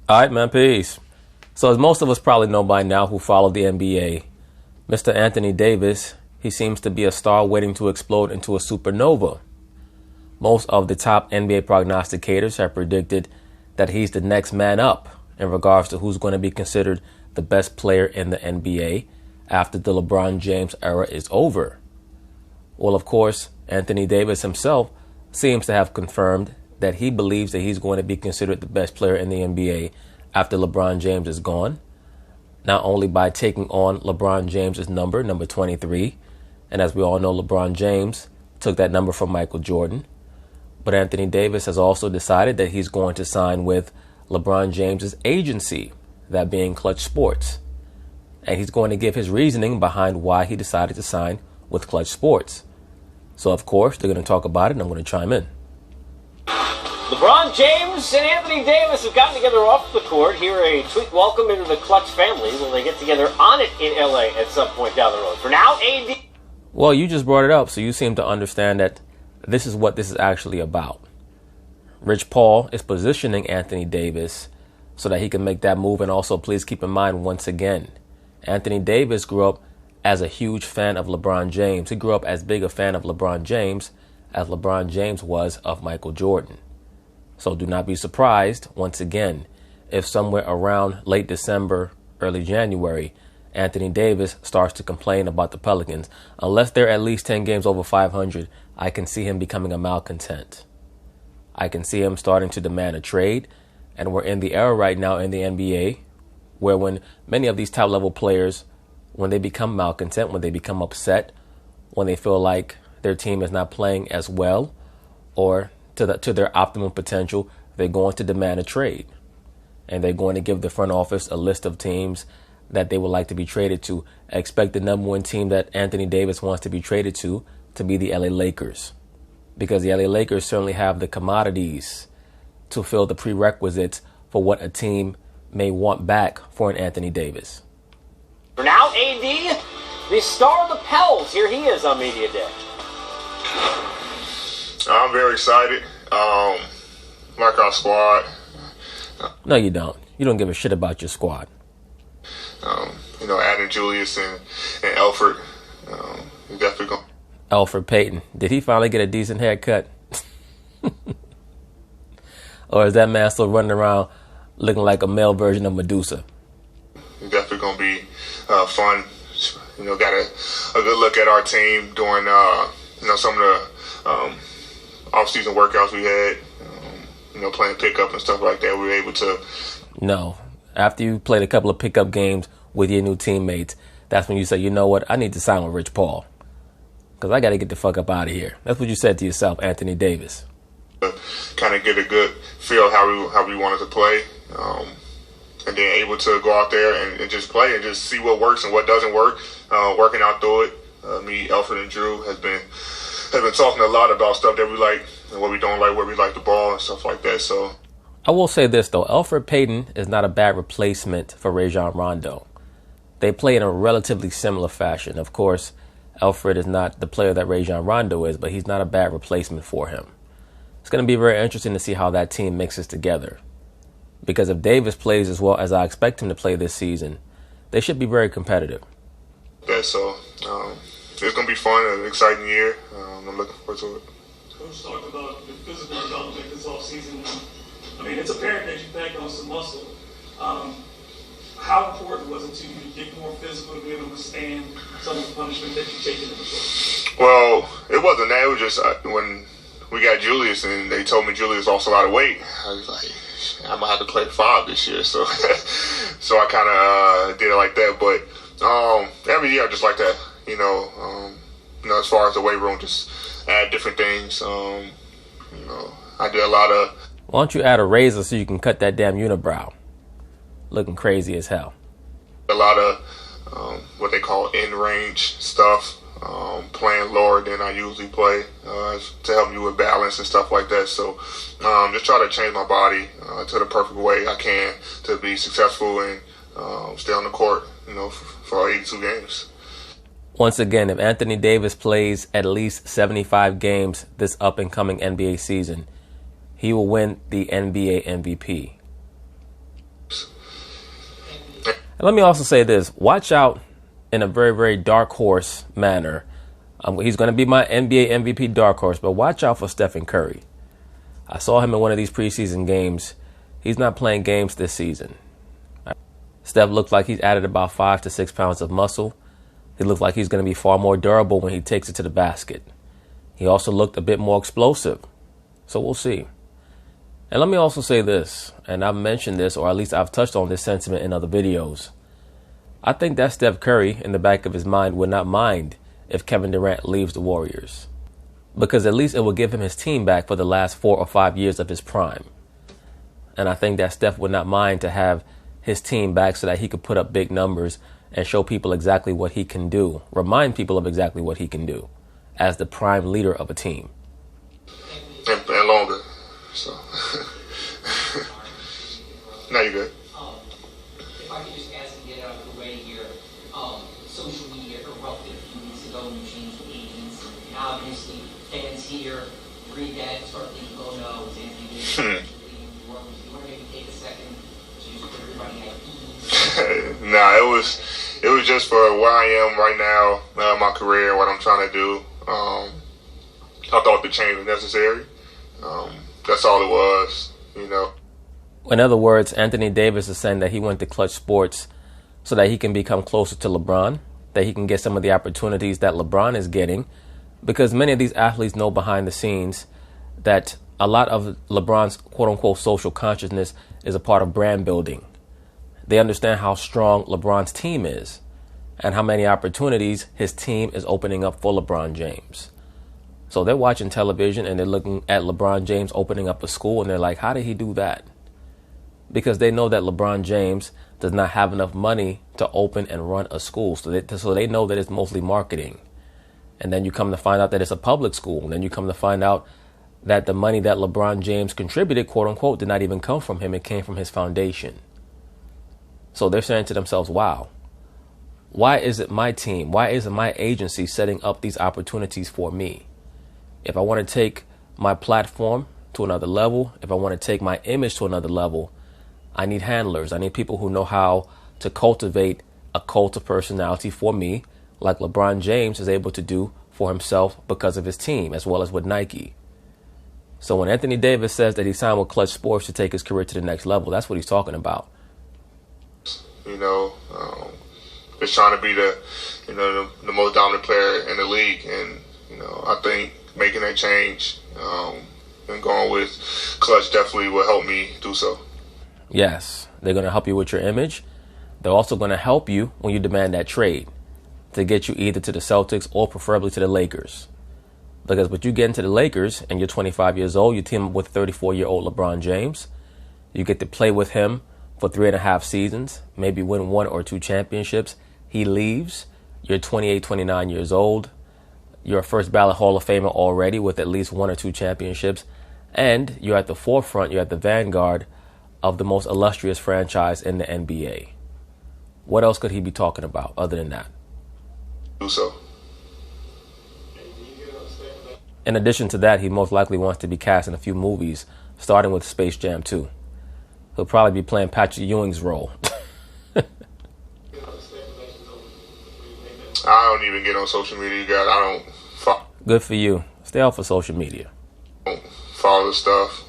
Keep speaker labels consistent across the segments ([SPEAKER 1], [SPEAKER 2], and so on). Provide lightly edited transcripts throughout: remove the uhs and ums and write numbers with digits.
[SPEAKER 1] All right, man, peace. So as most of us probably know by now who follow the NBA, Mr. Anthony Davis, he seems to be a star waiting to explode into a supernova. Most of the top NBA prognosticators have predicted that he's the next man up in regards to who's going to be considered the best player in the NBA after the LeBron James era is over. Well, of course, Anthony Davis himself seems to have confirmed that he believes that he's going to be considered the best player in the NBA after LeBron James is gone, not only by taking on LeBron James's number 23, and as we all know, LeBron James took that number from Michael Jordan, but Anthony Davis has also decided that he's going to sign with LeBron James's agency, that being Clutch Sports, and he's going to give his reasoning behind why he decided to sign with Clutch Sports. So, of course, they're going to talk about it, and I'm going to chime in.
[SPEAKER 2] LeBron James and Anthony Davis have gotten together off the court. Here, a tweet welcome into the Clutch family. Will they get together on it in LA at some point down the road? For now, AD.
[SPEAKER 1] Well, you just brought it up, so you seem to understand that this is what this is actually about. Rich Paul is positioning Anthony Davis so that he can make that move. And also, please keep in mind, once again, Anthony Davis grew up as a huge fan of LeBron James. He grew up as big a fan of LeBron James as LeBron James was of Michael Jordan. So do not be surprised, once again, if somewhere around late December, early January, Anthony Davis starts to complain about the Pelicans. Unless they're at least 10 games over 500, I can see him becoming a malcontent. I can see him starting to demand a trade. And we're in the era right now in the NBA where when many of these top-level players, when they become malcontent, when they become upset, when they feel like their team is not playing as well or to their optimum potential, they're going to demand a trade. And they're going to give the front office a list of teams that they would like to be traded to. I expect the number one team that Anthony Davis wants to be traded to be the LA Lakers. Because the LA Lakers certainly have the commodities to fill the prerequisites for what a team may want back for an Anthony Davis.
[SPEAKER 2] For now, AD, the star of the Pels. Here he is on Media Day.
[SPEAKER 3] I'm very excited. Like our squad.
[SPEAKER 1] No, you don't. You don't give a shit about your squad.
[SPEAKER 3] Adding Julius and Elfrid, definitely going.
[SPEAKER 1] Elfrid Payton. Did he finally get a decent haircut? Or is that man still running around looking like a male version of Medusa?
[SPEAKER 3] Definitely going to be fun. Got a good look at our team during, some of the off-season workouts we had, playing pickup and stuff like that. We were able to.
[SPEAKER 1] No. After you played a couple of pickup games with your new teammates, that's when you say, you know what, I need to sign with Rich Paul. Because I got to get the fuck up out of here. That's what you said to yourself, Anthony Davis.
[SPEAKER 3] Kind of get a good feel how we wanted to play. And then able to go out there and just play and just see what works and what doesn't work. Working out through it. Me, Elfrid, and Drew have been talking a lot about stuff that we like and what we don't like, where we like the ball and stuff like that. So
[SPEAKER 1] I will say this, though. Elfrid Payton is not a bad replacement for Rajon Rondo. They play in a relatively similar fashion. Of course, Elfrid is not the player that Rajon Rondo is, but he's not a bad replacement for him. It's going to be very interesting to see how that team mixes together. Because if Davis plays as well as I expect him to play this season, they should be very competitive.
[SPEAKER 3] Yeah, so it's going to be fun, an exciting year. I'm looking forward to it.
[SPEAKER 4] Coach talked about the physical development this offseason. I mean, it's apparent that you packed on some muscle. How important was it to you to get more physical to be able to withstand some of the punishment that you take in the result?
[SPEAKER 3] Well, it wasn't that. It was just when we got Julius and they told me Julius lost a lot of weight, I was like, I'm going to have to play 5 this year. So so I kind of did it like that. But every year I just like that, as far as the weight room, just add different things. I did a lot of.
[SPEAKER 1] Why don't you add a razor so you can cut that damn unibrow? Looking crazy as hell.
[SPEAKER 3] A lot of what they call in-range stuff, playing lower than I usually play to help me with balance and stuff like that. So just try to change my body to the perfect way I can to be successful and stay on the court, for 82 games.
[SPEAKER 1] Once again, if Anthony Davis plays at least 75 games this up-and-coming NBA season, he will win the NBA MVP. And let me also say this. Watch out in a very, very dark horse manner. He's going to be my NBA MVP dark horse, but watch out for Stephen Curry. I saw him in one of these preseason games. He's not playing games this season. Steph looked like he's added about 5 to 6 pounds of muscle. He looked like he's going to be far more durable when he takes it to the basket. He also looked a bit more explosive. So we'll see. And let me also say this, and I've mentioned this, or at least I've touched on this sentiment in other videos. I think that Steph Curry, in the back of his mind, would not mind if Kevin Durant leaves the Warriors, because at least it will give him his team back for the last 4 or 5 years of his prime. And I think that Steph would not mind to have his team back so that he could put up big numbers and show people exactly what he can do, remind people of exactly what he can do as the prime leader of a team.
[SPEAKER 3] And longer. So, now you're good.
[SPEAKER 5] If I could just ask and get out of the way here, social media erupted a few weeks ago when you changed agents, and obviously fans here read that and start thinking, oh no, it's Anthony Davis. You want to maybe take a second to just put everybody at ease?
[SPEAKER 3] Nah, it was just for where I am right now, my career, what I'm trying to do. I thought the change was necessary. That's all it was, you know.
[SPEAKER 1] In other words, Anthony Davis is saying that he went to Clutch Sports so that he can become closer to LeBron, that he can get some of the opportunities that LeBron is getting, because many of these athletes know behind the scenes that a lot of LeBron's quote-unquote social consciousness is a part of brand building. They understand how strong LeBron's team is and how many opportunities his team is opening up for LeBron James. So they're watching television and they're looking at LeBron James opening up a school and they're like, how did he do that? Because they know that LeBron James does not have enough money to open and run a school. So they know that it's mostly marketing. And then you come to find out that it's a public school. And then you come to find out that the money that LeBron James contributed, quote unquote, did not even come from him. It came from his foundation. So they're saying to themselves, wow, why is it my team? Why isn't my agency setting up these opportunities for me? If I want to take my platform to another level, if I want to take my image to another level, I need handlers. I need people who know how to cultivate a cult of personality for me, like LeBron James is able to do for himself because of his team, as well as with Nike. So when Anthony Davis says that he signed with Clutch Sports to take his career to the next level, that's what he's talking about.
[SPEAKER 3] You know, just trying to be the most dominant player in the league, and I think making that change and going with Clutch definitely will help me do so.
[SPEAKER 1] Yes, they're going to help you with your image. They're also going to help you when you demand that trade to get you either to the Celtics or preferably to the Lakers. Because when you get into the Lakers and you're 25 years old, you team up with 34-year-old LeBron James. You get to play with him for 3.5 seasons, maybe win 1 or 2 championships. He leaves. You're 28, 29 years old. You're a first ballot Hall of Famer already with at least 1 or 2 championships. And you're at the forefront, you're at the vanguard of the most illustrious franchise in the NBA. What else could he be talking about other than that?
[SPEAKER 3] Do so.
[SPEAKER 1] In addition to that, he most likely wants to be cast in a few movies, starting with Space Jam 2. He'll probably be playing Patrick Ewing's role.
[SPEAKER 3] I don't even get on social media, you guys. I don't
[SPEAKER 1] Good for you. Stay off of social media.
[SPEAKER 3] Follow the stuff.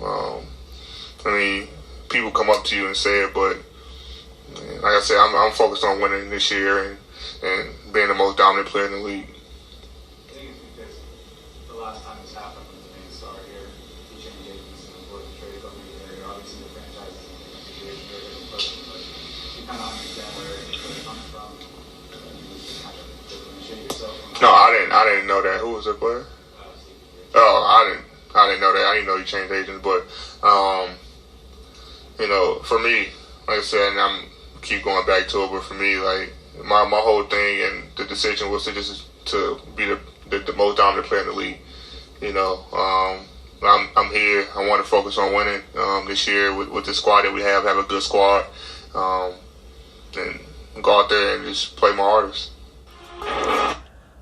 [SPEAKER 3] People come up to you and say it, but like I said, I'm focused on winning this year and being the most dominant player in the league.
[SPEAKER 4] I think it's the last time this happened was the main star here. He changed agents and was traded over here. Obviously, the franchise is in a situation where they're pushing, but you kind of understand where it comes from. You just kind of differentiate yourself.
[SPEAKER 3] No, I didn't know that. Who was the player? Oh, I didn't know that. I didn't know he changed agents, but for me, like I said, and I'm keep going back to it, but for me, like my whole thing and the decision was to be the most dominant player in the league. I'm here. I want to focus on winning this year with the squad that we have a good squad, and go out there and just play my hardest.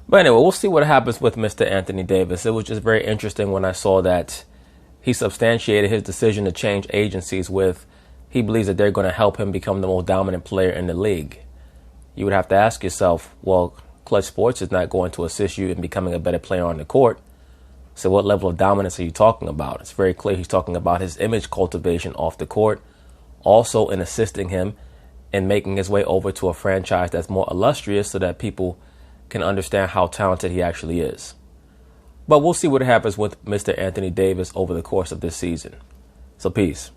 [SPEAKER 1] But anyway, we'll see what happens with Mr. Anthony Davis. It was just very interesting when I saw that he substantiated his decision to change agencies with he believes that they're going to help him become the most dominant player in the league. You would have to ask yourself, well, Clutch Sports is not going to assist you in becoming a better player on the court. So what level of dominance are you talking about? It's very clear he's talking about his image cultivation off the court, also in assisting him in making his way over to a franchise that's more illustrious so that people can understand how talented he actually is. But we'll see what happens with Mr. Anthony Davis over the course of this season. So peace.